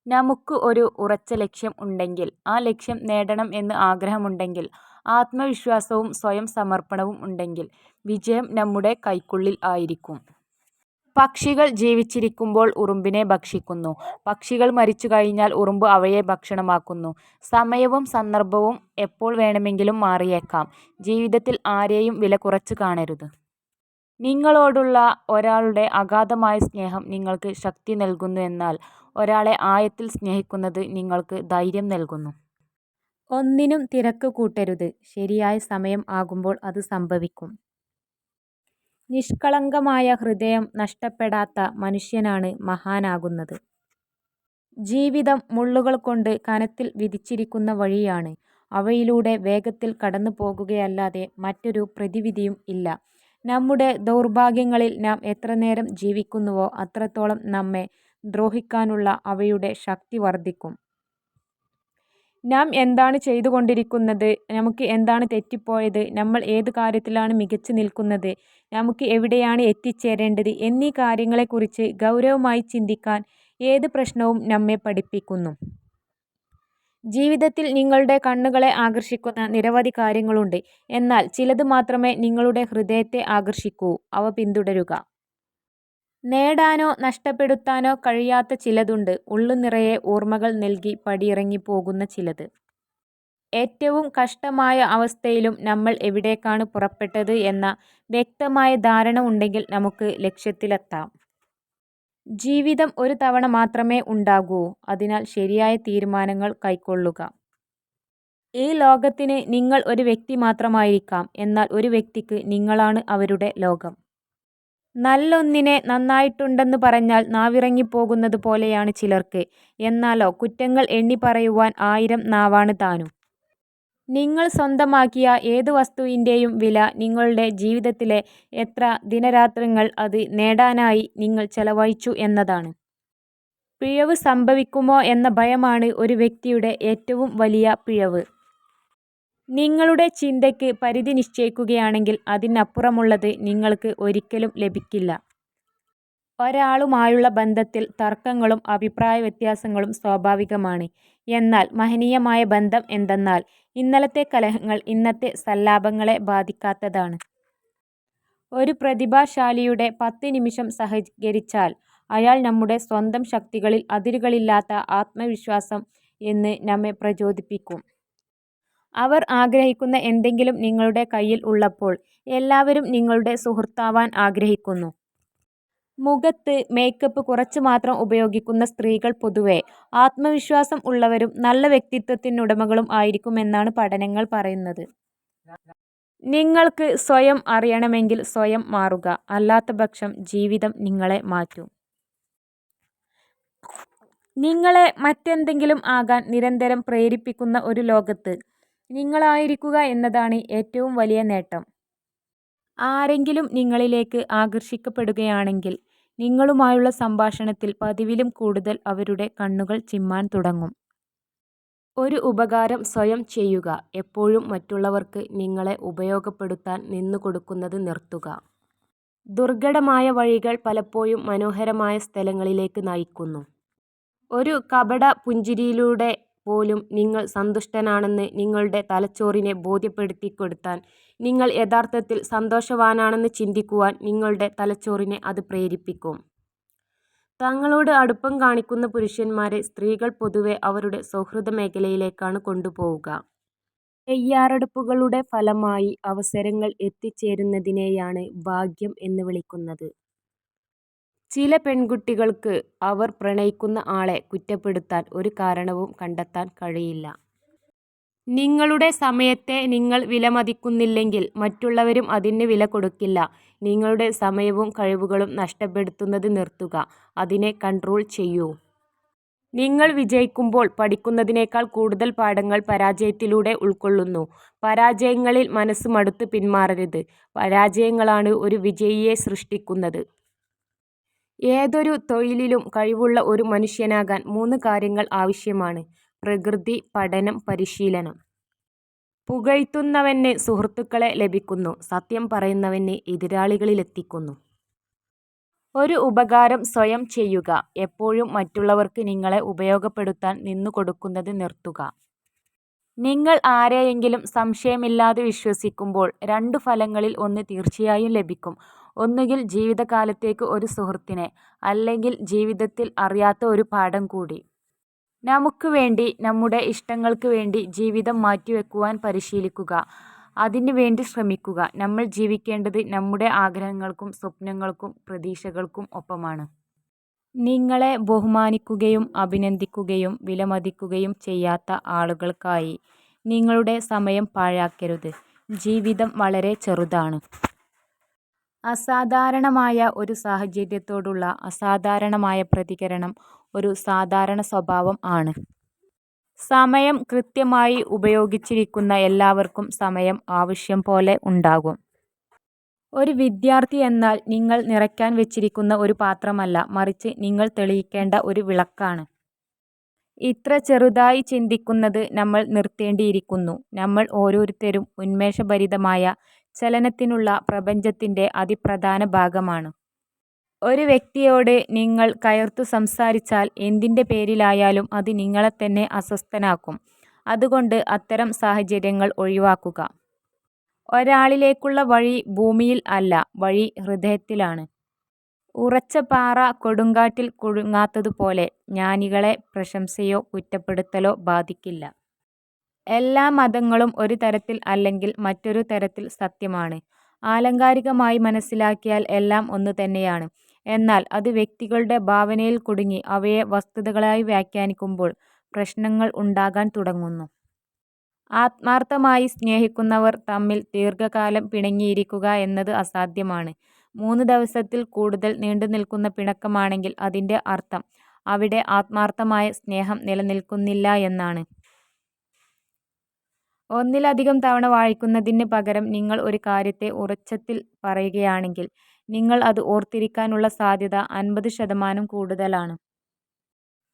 നമുക്ക് ഒരു ഉറച്ച ലക്ഷ്യം ഉണ്ടെങ്കിൽ, ആ ലക്ഷ്യം നേടണം എന്ന് ആഗ്രഹമുണ്ടെങ്കിൽ, ആത്മവിശ്വാസവും സ്വയം സമർപ്പണവും ഉണ്ടെങ്കിൽ, വിജയം നമ്മുടെ കൈക്കുള്ളിൽ ആയിരിക്കും. പക്ഷികൾ ജീവിച്ചിരിക്കുമ്പോൾ ഉറുമ്പിനെ ഭക്ഷിക്കുന്നു. പക്ഷികൾ മരിച്ചുകഴിഞ്ഞാൽ ഉറുമ്പ് അവയെ ഭക്ഷണമാക്കുന്നു. സമയവും സന്ദർഭവും എപ്പോൾ വേണമെങ്കിലും മാറിയേക്കാം. ജീവിതത്തിൽ ആരെയും വില കുറച്ച് കാണരുത്. നിങ്ങളോടുള്ള ഒരാളുടെ അഗാധമായ സ്നേഹം നിങ്ങൾക്ക് ശക്തി നൽകുന്നു, എന്നാൽ ഒരാളെ ആഴത്തിൽ സ്നേഹിക്കുന്നത് നിങ്ങൾക്ക് ധൈര്യം നൽകുന്നു. ഒന്നിനും തിരക്ക് കൂട്ടരുത്. ശരിയായ സമയം ആകുമ്പോൾ അത് സംഭവിക്കും. നിഷ്കളങ്കമായ ഹൃദയം നഷ്ടപ്പെടാത്ത മനുഷ്യനാണ് മഹാനാകുന്നത്. ജീവിതം മുള്ളുകൾ കൊണ്ട് കനത്തിൽ വിധിച്ചിരിക്കുന്ന വഴിയാണ്. അവയിലൂടെ വേഗത്തിൽ കടന്നു പോകുകയല്ലാതെ മറ്റൊരു പ്രതിവിധിയും ഇല്ല. നമ്മുടെ ദൗർഭാഗ്യങ്ങളിൽ നാം എത്രനേരം ജീവിക്കുന്നുവോ അത്രത്തോളം നമ്മെ ദ്രോഹിക്കാനുള്ള അവയുടെ ശക്തി വർദ്ധിക്കും. നാം എന്താണ് ചെയ്തുകൊണ്ടിരിക്കുന്നത്, നമുക്ക് എന്താണ് തെറ്റിപ്പോയത്, നമ്മൾ ഏത് കാര്യത്തിലാണ് മികച്ചു നിൽക്കുന്നത്, നമുക്ക് എവിടെയാണ് എത്തിച്ചേരേണ്ടത് എന്നീ കാര്യങ്ങളെക്കുറിച്ച് ഗൗരവമായി ചിന്തിക്കാൻ ഏത് പ്രശ്നവും നമ്മെ പഠിപ്പിക്കുന്നു. ജീവിതത്തിൽ നിങ്ങളുടെ കണ്ണുകളെ ആകർഷിക്കുന്ന നിരവധി കാര്യങ്ങളുണ്ട്. എന്നാൽ ചിലത് മാത്രമേ നിങ്ങളുടെ ഹൃദയത്തെ ആകർഷിക്കൂ. അവ പിന്തുടരുക. നേടാനോ നഷ്ടപ്പെടുത്താനോ കഴിയാത്ത ചിലതുണ്ട്. ഉള്ളുനിറയെ ഓർമ്മകൾ നൽകി പടിയിറങ്ങിപ്പോകുന്ന ചിലത്. ഏറ്റവും കഷ്ടമായ അവസ്ഥയിലും നമ്മൾ എവിടേക്കാണ് പുറപ്പെട്ടത് എന്ന വ്യക്തമായ ധാരണ ഉണ്ടെങ്കിൽ നമുക്ക് ലക്ഷ്യത്തിലെത്താം. ജീവിതം ഒരു തവണ മാത്രമേ ഉണ്ടാകൂ. അതിനാൽ ശരിയായ തീരുമാനങ്ങൾ കൈക്കൊള്ളുക. ഈ ലോകത്തിന് നിങ്ങൾ ഒരു വ്യക്തി മാത്രമായിരിക്കാം, എന്നാൽ ഒരു വ്യക്തിക്ക് നിങ്ങളാണ് അവരുടെ ലോകം. നല്ലൊന്നിനെ നന്നായിട്ടുണ്ടെന്ന് പറഞ്ഞാൽ നാവിറങ്ങിപ്പോകുന്നത് പോലെയാണ് ചിലർക്ക്. എന്നാലോ കുറ്റങ്ങൾ എണ്ണിപ്പറയുവാൻ 1000 നാവാണ് താനും. നിങ്ങൾ സ്വന്തമാക്കിയ ഏത് വസ്തുവിൻ്റെയും വില നിങ്ങളുടെ ജീവിതത്തിലെ എത്ര ദിനരാത്രങ്ങൾ അത് നേടാനായി നിങ്ങൾ ചെലവഴിച്ചു എന്നതാണ്. പിഴവ് സംഭവിക്കുമോ എന്ന ഭയമാണ് ഒരു വ്യക്തിയുടെ ഏറ്റവും വലിയ പിഴവ്. നിങ്ങളുടെ ചിന്തയ്ക്ക് പരിധി നിശ്ചയിക്കുകയാണെങ്കിൽ അതിനപ്പുറമുള്ളത് നിങ്ങൾക്ക് ഒരിക്കലും ലഭിക്കില്ല. ഒരാളുമായുള്ള ബന്ധത്തിൽ തർക്കങ്ങളും അഭിപ്രായ വ്യത്യാസങ്ങളും സ്വാഭാവികമാണ്. എന്നാൽ മഹനീയമായ ബന്ധം എന്തെന്നാൽ ഇന്നലത്തെ കലഹങ്ങൾ ഇന്നത്തെ സല്ലാപങ്ങളെ ബാധിക്കാത്തതാണ്. ഒരു പ്രതിഭാശാലിയുടെ 10 നിമിഷം സഹകരിച്ചാൽ അയാൾ നമ്മുടെ സ്വന്തം ശക്തികളിൽ അതിരുകളില്ലാത്ത ആത്മവിശ്വാസം എന്ന് നമ്മെ പ്രചോദിപ്പിക്കും. അവർ ആഗ്രഹിക്കുന്ന എന്തെങ്കിലും നിങ്ങളുടെ കയ്യിൽ ഉള്ളപ്പോൾ എല്ലാവരും നിങ്ങളുടെ സുഹൃത്താവാൻ ആഗ്രഹിക്കുന്നു. മുഖത്ത് മേക്കപ്പ് കുറച്ച് മാത്രം ഉപയോഗിക്കുന്ന സ്ത്രീകൾ പൊതുവെ ആത്മവിശ്വാസം ഉള്ളവരും നല്ല വ്യക്തിത്വത്തിനുടമകളും ആയിരിക്കുമെന്നാണ് പഠനങ്ങൾ പറയുന്നത്. നിങ്ങൾക്ക് സ്വയം അറിയണമെങ്കിൽ സ്വയം മാറുക. അല്ലാത്തപക്ഷം ജീവിതം നിങ്ങളെ മാറ്റും. നിങ്ങളെ മറ്റെന്തെങ്കിലും ആകാൻ നിരന്തരം പ്രേരിപ്പിക്കുന്ന ഒരു ലോകത്ത് നിങ്ങളായിരിക്കുക എന്നതാണ് ഏറ്റവും വലിയ നേട്ടം. ആരെങ്കിലും നിങ്ങളിലേക്ക് ആകർഷിക്കപ്പെടുകയാണെങ്കിൽ നിങ്ങളുമായുള്ള സംഭാഷണത്തിൽ പതിവിലും കൂടുതൽ അവരുടെ കണ്ണുകൾ ചിമ്മാൻ തുടങ്ങും. ഒരു ഉപകാരം സ്വയം ചെയ്യുക. എപ്പോഴും മറ്റുള്ളവർക്ക് നിങ്ങളെ ഉപയോഗപ്പെടുത്താൻ നിന്നുകൊടുക്കുന്നത് നിർത്തുക. ദുർഘടമായ വഴികൾ പലപ്പോഴും മനോഹരമായ സ്ഥലങ്ങളിലേക്ക് നയിക്കുന്നു. ഒരു കപട പുഞ്ചിരിയിലൂടെ പോലും നിങ്ങൾ സന്തുഷ്ടനാണെന്ന് നിങ്ങളുടെ തലച്ചോറിനെ ബോധ്യപ്പെടുത്തിക്കൊടുത്താൽ നിങ്ങൾ യഥാർത്ഥത്തിൽ സന്തോഷവാനാണെന്ന് ചിന്തിക്കുവാൻ നിങ്ങളുടെ തലച്ചോറിനെ അത് പ്രേരിപ്പിക്കും. തങ്ങളോട് അടുപ്പം കാണിക്കുന്ന പുരുഷന്മാരെ സ്ത്രീകൾ പൊതുവെ അവരുടെ സൗഹൃദ മേഖലയിലേക്കാണ് കൊണ്ടുപോവുക. തയ്യാറെടുപ്പുകളുടെ ഫലമായി അവസരങ്ങൾ എത്തിച്ചേരുന്നതിനെയാണ് ഭാഗ്യം എന്ന് വിളിക്കുന്നത്. ചില പെൺകുട്ടികൾക്ക് അവർ പ്രണയിക്കുന്ന ആളെ കുറ്റപ്പെടുത്താൻ ഒരു കാരണവും കണ്ടെത്താൻ കഴിയില്ല. നിങ്ങളുടെ സമയത്തെ നിങ്ങൾ വിലമതിക്കുന്നില്ലെങ്കിൽ മറ്റുള്ളവരും അതിന് വില കൊടുക്കില്ല. നിങ്ങളുടെ സമയവും കഴിവുകളും നഷ്ടപ്പെടുത്തുന്നത് നിർത്തുക. അതിനെ കൺട്രോൾ ചെയ്യൂ. നിങ്ങൾ വിജയിക്കുമ്പോൾ പഠിക്കുന്നതിനേക്കാൾ കൂടുതൽ പാഠങ്ങൾ പരാജയത്തിലൂടെ ഉൾക്കൊള്ളുന്നു. പരാജയങ്ങളിൽ മനസ്സ് മടുത്ത് പിന്മാറരുത്. പരാജയങ്ങളാണ് ഒരു വിജയിയെ സൃഷ്ടിക്കുന്നത്. ഏതൊരു തൊഴിലിലും കഴിവുള്ള ഒരു മനുഷ്യനാകാൻ 3 കാര്യങ്ങൾ ആവശ്യമാണ്: പ്രകൃതി, പഠനം, പരിശീലനം. പുകഴ്ത്തുന്നവന് സുഹൃത്തുക്കളെ ലഭിക്കുന്നു. സത്യം പറയുന്നവന് എതിരാളികളിലെത്തിക്കുന്നു. ഒരു ഉപകാരം സ്വയം ചെയ്യുക. എപ്പോഴും മറ്റുള്ളവർക്ക് നിങ്ങളെ ഉപയോഗപ്പെടുത്താൻ നിന്നുകൊടുക്കുന്നത് നിർത്തുക. നിങ്ങൾ ആരെയെങ്കിലും സംശയമില്ലാതെ വിശ്വസിക്കുമ്പോൾ രണ്ടു ഫലങ്ങളിൽ ഒന്ന് തീർച്ചയായും ലഭിക്കും. ഒന്നുകിൽ ജീവിതകാലത്തേക്ക് ഒരു സുഹൃത്തിനെ, അല്ലെങ്കിൽ ജീവിതത്തിൽ അറിയാത്ത ഒരു പാഠം കൂടി. നമുക്ക് വേണ്ടി, നമ്മുടെ ഇഷ്ടങ്ങൾക്ക് വേണ്ടി ജീവിതം മാറ്റിവെക്കുവാൻ പരിശീലിക്കുക. അതിനു വേണ്ടി ശ്രമിക്കുക. നമ്മൾ ജീവിക്കേണ്ടത് നമ്മുടെ ആഗ്രഹങ്ങൾക്കും സ്വപ്നങ്ങൾക്കും പ്രതീക്ഷകൾക്കും ഒപ്പമാണ്. നിങ്ങളെ ബഹുമാനിക്കുകയും അഭിനന്ദിക്കുകയും വിലമതിക്കുകയും ചെയ്യാത്ത ആളുകൾക്കായി നിങ്ങളുടെ സമയം പാഴാക്കരുത്. ജീവിതം വളരെ ചെറുതാണ്. അസാധാരണമായ ഒരു സാഹചര്യത്തോടുള്ള അസാധാരണമായ പ്രതികരണം ഒരു സാധാരണ സ്വഭാവം ആണ്. സമയം കൃത്യമായി ഉപയോഗിച്ചിരിക്കുന്ന എല്ലാവർക്കും സമയം ആവശ്യം പോലെ ഉണ്ടാകും. ഒരു വിദ്യാർത്ഥി എന്നാൽ നിങ്ങൾ നിറയ്ക്കാൻ വെച്ചിരിക്കുന്ന ഒരു പാത്രമല്ല, മറിച്ച് നിങ്ങൾ തെളിയിക്കേണ്ട ഒരു വിളക്കാണ്. ഇത്ര ചെറുതായി ചിന്തിക്കുന്നത് നമ്മൾ നിർത്തേണ്ടിയിരിക്കുന്നു. നമ്മൾ ഓരോരുത്തരും ഉന്മേഷഭരിതമായ ചലനത്തിനുള്ള പ്രപഞ്ചത്തിൻ്റെ അതിപ്രധാന ഭാഗമാണ്. ഒരു വ്യക്തിയോട് നിങ്ങൾ കയർത്തു സംസാരിച്ചാൽ എന്തിൻ്റെ പേരിലായാലും അത് നിങ്ങളെത്തന്നെ അസ്വസ്ഥനാക്കും. അതുകൊണ്ട് അത്തരം സാഹചര്യങ്ങൾ ഒഴിവാക്കുക. ഒരാളിലേക്കുള്ള വഴി ഭൂമിയിൽ അല്ല, വഴി ഹൃദയത്തിലാണ്. ഉറച്ച പാറ കൊടുങ്കാറ്റിൽ കുലുങ്ങാത്തതുപോലെ ജ്ഞാനികളെ പ്രശംസയോ കുറ്റപ്പെടുത്തലോ ബാധിക്കില്ല. എല്ലാ മതങ്ങളും ഒരു തരത്തിൽ അല്ലെങ്കിൽ മറ്റൊരു തരത്തിൽ സത്യമാണ്. ആലങ്കാരികമായി മനസ്സിലാക്കിയാൽ എല്ലാം ഒന്നു തന്നെയാണ്. എന്നാൽ അത് വ്യക്തികളുടെ ഭാവനയിൽ കുടുങ്ങി അവയെ വസ്തുതകളായി വ്യാഖ്യാനിക്കുമ്പോൾ പ്രശ്നങ്ങൾ ഉണ്ടാകാൻ തുടങ്ങുന്നു. ആത്മാർത്ഥമായി സ്നേഹിക്കുന്നവർ തമ്മിൽ ദീർഘകാലം പിണങ്ങിയിരിക്കുക എന്നത് അസാധ്യമാണ്. 3 ദിവസത്തിൽ കൂടുതൽ നീണ്ടുനിൽക്കുന്ന പിണക്കമാണെങ്കിൽ അതിൻ്റെ അർത്ഥം അവിടെ ആത്മാർത്ഥമായ സ്നേഹം നിലനിൽക്കുന്നില്ല എന്നാണ്. ഒന്നിലധികം തവണ വായിക്കുന്നതിന് പകരം നിങ്ങൾ ഒരു കാര്യത്തെ ഉറച്ചത്തിൽ പറയുകയാണെങ്കിൽ നിങ്ങൾ അത് ഓർത്തിരിക്കാനുള്ള സാധ്യത 50% കൂടുതലാണ്.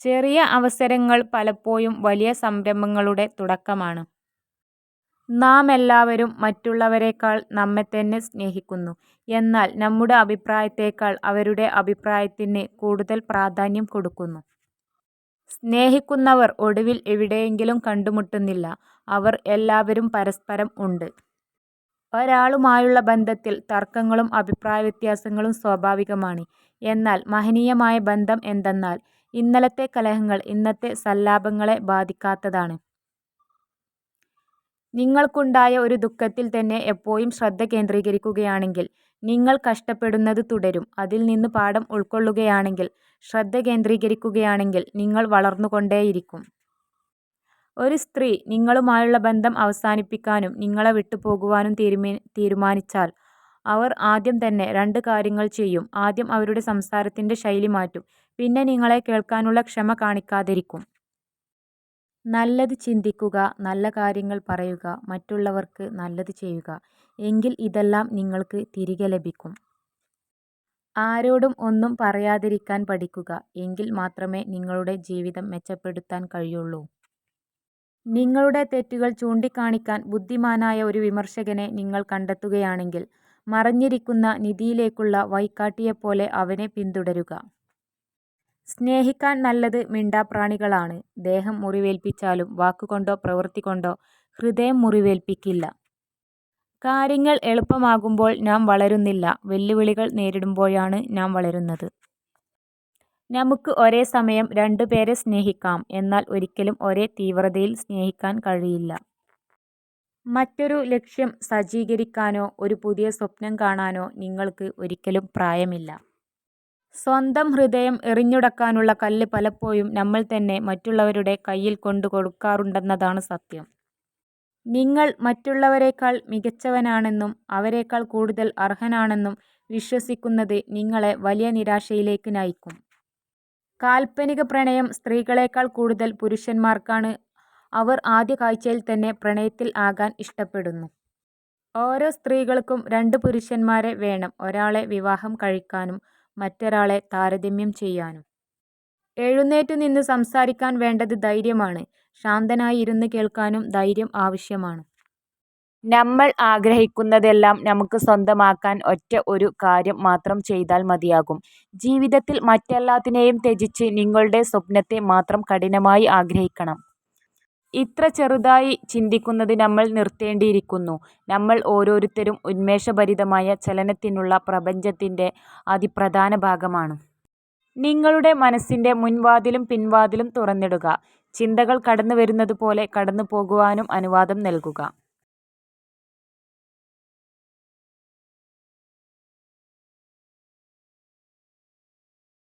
ചെറിയ അവസരങ്ങൾ പലപ്പോഴും വലിയ സംരംഭങ്ങളുടെ തുടക്കമാണ്. നാം എല്ലാവരും മറ്റുള്ളവരെക്കാൾ നമ്മെത്തന്നെ സ്നേഹിക്കുന്നു. എന്നാൽ നമ്മുടെ അഭിപ്രായത്തേക്കാൾ അവരുടെ അഭിപ്രായത്തിന് കൂടുതൽ പ്രാധാന്യം കൊടുക്കുന്നു. സ്നേഹിക്കുന്നവർ ഒടുവിൽ എവിടെയെങ്കിലും കണ്ടുമുട്ടുന്നില്ല. അവർ എല്ലാവരും പരസ്പരം ഉണ്ട്. ഒരാളുമായുള്ള ബന്ധത്തിൽ തർക്കങ്ങളും അഭിപ്രായവ്യത്യാസങ്ങളും സ്വാഭാവികമാണ്. എന്നാൽ മഹനീയമായ ബന്ധം എന്തെന്നാൽ ഇന്നലത്തെ കലഹങ്ങൾ ഇന്നത്തെ സല്ലാപങ്ങളെ ബാധിക്കാത്തതാണ്. നിങ്ങൾക്കുണ്ടായ ഒരു ദുഃഖത്തിൽ തന്നെ എപ്പോഴും ശ്രദ്ധ കേന്ദ്രീകരിക്കുകയാണെങ്കിൽ നിങ്ങൾ കഷ്ടപ്പെടുന്നത് തുടരും. അതിൽ നിന്ന് പാഠം ഉൾക്കൊള്ളുകയാണെങ്കിൽ, ശ്രദ്ധ കേന്ദ്രീകരിക്കുകയാണെങ്കിൽ നിങ്ങൾ വളർന്നുകൊണ്ടേയിരിക്കും. ഒരു സ്ത്രീ നിങ്ങളുമായുള്ള ബന്ധം അവസാനിപ്പിക്കാനും നിങ്ങളെ വിട്ടുപോകുവാനും തീരുമാനിച്ചാൽ അവർ ആദ്യം തന്നെ 2 കാര്യങ്ങൾ ചെയ്യും. ആദ്യം അവരുടെ സംസാരത്തിൻ്റെ ശൈലി മാറ്റും. പിന്നെ നിങ്ങളെ കേൾക്കാനുള്ള ക്ഷമ കാണിക്കാതിരിക്കും. നല്ലത് ചിന്തിക്കുക, നല്ല കാര്യങ്ങൾ പറയുക, മറ്റുള്ളവർക്ക് നല്ലത് ചെയ്യുക. എങ്കിൽ ഇതെല്ലാം നിങ്ങൾക്ക് തിരികെ ലഭിക്കും. ആരോടും ഒന്നും പറയാതിരിക്കാൻ പഠിക്കുക. എങ്കിൽ മാത്രമേ നിങ്ങളുടെ ജീവിതം മെച്ചപ്പെടുത്താൻ കഴിയുള്ളൂ. നിങ്ങളുടെ തെറ്റുകൾ ചൂണ്ടിക്കാണിക്കാൻ ബുദ്ധിമാനായ ഒരു വിമർശകനെ നിങ്ങൾ കണ്ടെത്തുകയാണെങ്കിൽ മറഞ്ഞിരിക്കുന്ന നിധിയിലേക്കുള്ള വഴികാട്ടിയെപ്പോലെ അവനെ പിന്തുടരുക. സ്നേഹിക്കാൻ നല്ലത് മിണ്ടാപ്രാണികളാണ്. ദേഹം മുറിവേൽപ്പിച്ചാലും വാക്കുകൊണ്ടോ പ്രവൃത്തി കൊണ്ടോ ഹൃദയം മുറിവേൽപ്പിക്കില്ല. കാര്യങ്ങൾ എളുപ്പമാകുമ്പോൾ നാം വളരുന്നില്ല, വെല്ലുവിളികൾ നേരിടുമ്പോഴാണ് നാം വളരുന്നത്. നമുക്ക് ഒരേ സമയം 2 പേരെ സ്നേഹിക്കാം, എന്നാൽ ഒരിക്കലും ഒരേ തീവ്രതയിൽ സ്നേഹിക്കാൻ കഴിയില്ല. മറ്റൊരു ലക്ഷ്യം സജ്ജീകരിക്കാനോ ഒരു പുതിയ സ്വപ്നം കാണാനോ നിങ്ങൾക്ക് ഒരിക്കലും പ്രായമില്ല. സ്വന്തം ഹൃദയം എറിഞ്ഞുടക്കാനുള്ള കല്ല് പലപ്പോഴും നമ്മൾ തന്നെ മറ്റുള്ളവരുടെ കയ്യിൽ കൊണ്ടു കൊടുക്കാറുണ്ടെന്നതാണ് സത്യം. നിങ്ങൾ മറ്റുള്ളവരെക്കാൾ മികച്ചവനാണെന്നും അവരെക്കാൾ കൂടുതൽ അർഹനാണെന്നും വിശ്വസിക്കുന്നത് നിങ്ങളെ വലിയ നിരാശയിലേക്ക് നയിക്കും. കാൽപ്പനിക പ്രണയം സ്ത്രീകളെക്കാൾ കൂടുതൽ പുരുഷന്മാർക്കാണ്. അവർ ആദ്യ കാഴ്ചയിൽ തന്നെ പ്രണയത്തിൽ ആകാൻ ഇഷ്ടപ്പെടുന്നു. ഓരോ സ്ത്രീകൾക്കും 2 പുരുഷന്മാരെ വേണം, ഒരാളെ വിവാഹം കഴിക്കാനും മറ്റൊരാളെ താരതമ്യം ചെയ്യാനും. എഴുന്നേറ്റു നിന്ന് സംസാരിക്കാൻ വേണ്ടത് ധൈര്യമാണ്. ശാന്തനായി ഇരുന്ന് കേൾക്കാനും ധൈര്യം ആവശ്യമാണ്. നമ്മൾ ആഗ്രഹിക്കുന്നതെല്ലാം നമുക്ക് സ്വന്തമാക്കാൻ ഒറ്റ ഒരു കാര്യം മാത്രം ചെയ്താൽ മതിയാകും. ജീവിതത്തിൽ മറ്റെല്ലാത്തിനെയും ത്യജിച്ച് നിങ്ങളുടെ സ്വപ്നത്തെ മാത്രം കഠിനമായി ആഗ്രഹിക്കണം. ഇത്ര ചെറുതായി ചിന്തിക്കുന്നത് നമ്മൾ നിർത്തേണ്ടിയിരിക്കുന്നു. നമ്മൾ ഓരോരുത്തരും ഉന്മേഷഭരിതമായ ചലനത്തിനുള്ള പ്രപഞ്ചത്തിൻ്റെ അതിപ്രധാന ഭാഗമാണ്. നിങ്ങളുടെ മനസ്സിൻ്റെ മുൻവാതിലും പിൻവാതിലും തുറന്നിടുക. ചിന്തകൾ കടന്നുവരുന്നതുപോലെ കടന്നുപോകുവാനും അനുവാദം നൽകുക.